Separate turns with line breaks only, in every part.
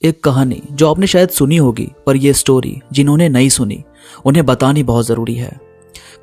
एक कहानी जो आपने शायद सुनी होगी, पर यह स्टोरी जिन्होंने नहीं सुनी उन्हें बतानी बहुत ज़रूरी है।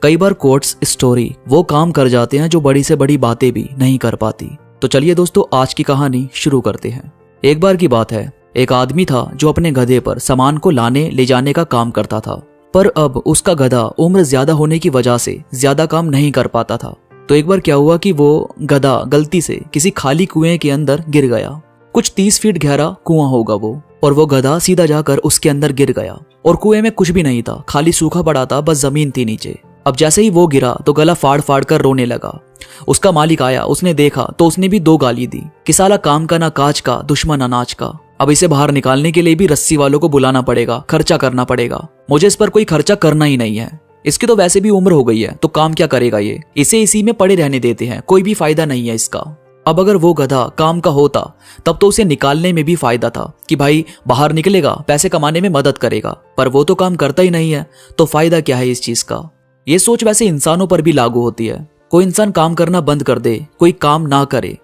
कई बार कोट्स स्टोरी वो काम कर जाते हैं जो बड़ी से बड़ी बातें भी नहीं कर पाती। तो चलिए दोस्तों, आज की कहानी शुरू करते हैं। एक बार की बात है, एक आदमी था जो अपने गधे पर सामान को लाने ले जाने का काम करता था, पर अब उसका गधा उम्र ज्यादा होने की वजह से ज्यादा काम नहीं कर पाता था। तो एक बार क्या हुआ कि वो गधा गलती से किसी खाली कुएं के अंदर गिर गया। कुछ 30 फीट गहरा कुआं होगा वो, और वो गधा सीधा जाकर उसके अंदर गिर गया और कुएं में कुछ भी नहीं था, खाली सूखा पड़ा था, बस जमीन थी नीचे। अब जैसे ही वो गिरा तो गला फाड़ फाड़ कर रोने लगा। उसका मालिक आया, उसने देखा तो उसने भी 2 गाली दी कि साला काम का ना काज का, दुश्मन अनाज का। अब इसे बाहर निकालने के लिए भी रस्सी वालों को बुलाना पड़ेगा, खर्चा करना पड़ेगा। मुझे इस पर कोई खर्चा करना ही नहीं है। इसकी तो वैसे भी उम्र हो गई है, तो काम क्या करेगा ये, इसे इसी में पड़े रहने देते हैं, कोई भी फायदा नहीं है इसका। अब अगर वो गधा काम का होता तब तो उसे निकालने में भी फायदा था कि भाई बाहर निकलेगा, पैसे कमाने में मदद करेगा, पर वो तो काम करता ही नहीं है, तो फायदा क्या है इस चीज का। ये सोच वैसे इंसानों पर भी लागू होती है। कोई इंसान काम करना बंद कर दे, कोई काम ना करे,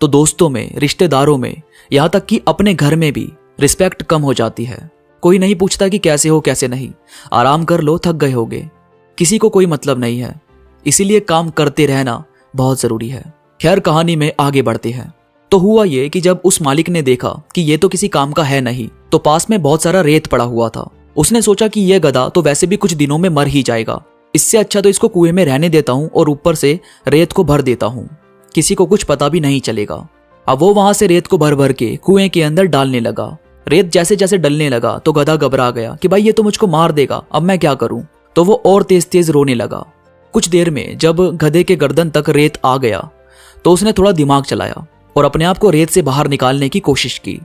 तो दोस्तों में, रिश्तेदारों में, यहाँ तक कि अपने घर में भी रिस्पेक्ट कम हो जाती है। कोई नहीं पूछता कि कैसे हो कैसे नहीं, आराम कर लो, थक गए होगे, किसी को कोई मतलब नहीं है। इसीलिए काम करते रहना बहुत जरूरी है। खैर, कहानी में आगे बढ़ते हैं। तो हुआ ये कि जब उस मालिक ने देखा कि ये तो किसी काम का है नहीं, तो पास में बहुत सारा रेत पड़ा हुआ था। उसने सोचा कि ये गधा तो वैसे भी कुछ दिनों में मर ही जाएगा, इससे अच्छा तो इसको कुएं में रहने देता हूं और ऊपर से रेत को भर देता हूं, किसी को कुछ पता भी नहीं चलेगा। अब वो वहां से रेत को भर भर के कुएं के अंदर डालने लगा। रेत जैसे जैसे डलने लगा तो गधा घबरा गया कि भाई ये तो मुझको मार देगा, अब मैं क्या करूं। तो वो और तेज तेज रोने लगा। कुछ देर में जब गधे के गर्दन तक रेत आ गया तो उसने थोड़ा दिमाग चलाया और अपने आप को रेत से बाहर निकालने की कोशिश की।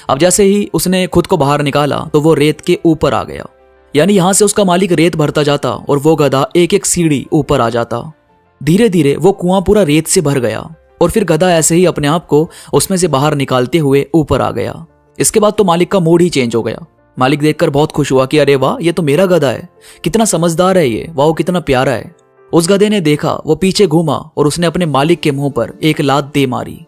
अब जैसे ही उसने खुद को बाहर निकाला तो वो रेत के ऊपर आ गया, यानी यहां से उसका मालिक रेत भरता जाता और वो गधा एक एक सीढ़ी ऊपर आ जाता। धीरे धीरे वो कुआं पूरा रेत से भर गया और फिर गधा ऐसे ही अपने आप को उसमें से बाहर निकालते हुए ऊपर आ गया। इसके बाद तो मालिक का मूड ही चेंज हो गया। मालिक देखकर बहुत खुश हुआ कि अरे वाह, ये तो मेरा गधा है, कितना समझदार है ये, वाह कितना प्यारा है। उस गधे ने देखा, वो पीछे घूमा और उसने अपने मालिक के मुंह पर एक लात दे मारी।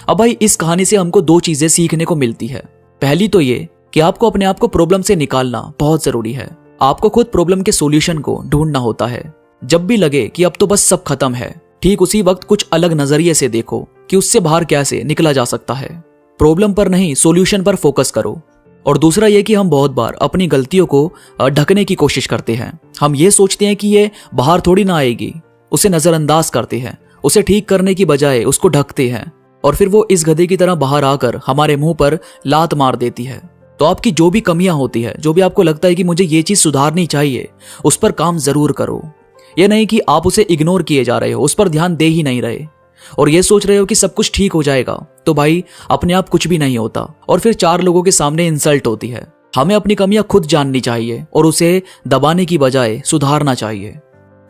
अब भाई, इस कहानी से हमको 2 चीजें सीखने को मिलती है। पहली तो ये कि आपको अपने आप को प्रॉब्लम से निकालना बहुत जरूरी है। आपको खुद प्रॉब्लम के सॉल्यूशन को ढूंढना होता है। जब भी लगे कि अब तो बस सब खत्म है, ठीक उसी वक्त कुछ अलग नजरिए से देखो कि उससे बाहर कैसे निकला जा सकता है। प्रॉब्लम पर नहीं, सॉल्यूशन पर फोकस करो। और दूसरा ये कि हम बहुत बार अपनी गलतियों को ढकने की कोशिश करते हैं। हम ये सोचते हैं कि ये बाहर थोड़ी ना आएगी, उसे नजरअंदाज करते हैं, उसे ठीक करने की बजाय उसको ढकते हैं, और फिर वो इस गधे की तरह बाहर आकर हमारे मुंह पर लात मार देती है। तो आपकी जो भी कमियां होती है, जो भी आपको लगता है कि मुझे ये चीज सुधारनी चाहिए, उस पर काम जरूर करो। ये नहीं कि आप उसे इग्नोर किए जा रहे हो, उस पर ध्यान दे ही नहीं रहे और ये सोच रहे हो कि सब कुछ ठीक हो जाएगा। तो भाई, अपने आप कुछ भी नहीं होता और फिर 4 लोगों के सामने इंसल्ट होती है। हमें अपनी कमियां खुद जाननी चाहिए और उसे दबाने की बजाय सुधारना चाहिए।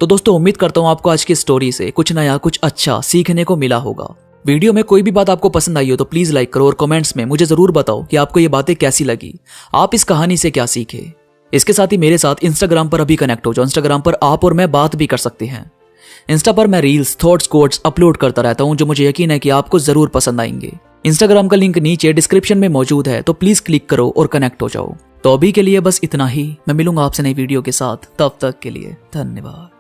तो दोस्तों, उम्मीद करता हूं आपको आज की स्टोरी से कुछ नया, कुछ अच्छा सीखने को मिला होगा। वीडियो में कोई भी बात आपको पसंद आई हो तो प्लीज लाइक करो और कमेंट्स में मुझे जरूर बताओ कि आपको ये बातें कैसी लगी, आप इस कहानी से क्या सीखे। इसके साथ ही मेरे साथ इंस्टाग्राम पर अभी कनेक्ट हो जाओ। इंस्टाग्राम पर आप और मैं बात भी कर सकते हैं। इंस्टा पर मैं रील्स, थॉट्स, कोट्स अपलोड करता रहता हूं जो मुझे यकीन है कि आपको जरूर पसंद आएंगे। इंस्टाग्राम का लिंक नीचे डिस्क्रिप्शन में मौजूद है, तो प्लीज क्लिक करो और कनेक्ट हो जाओ। तो अभी के लिए बस इतना ही। मैं मिलूंगा आपसे नई वीडियो के साथ, तब तक के लिए धन्यवाद।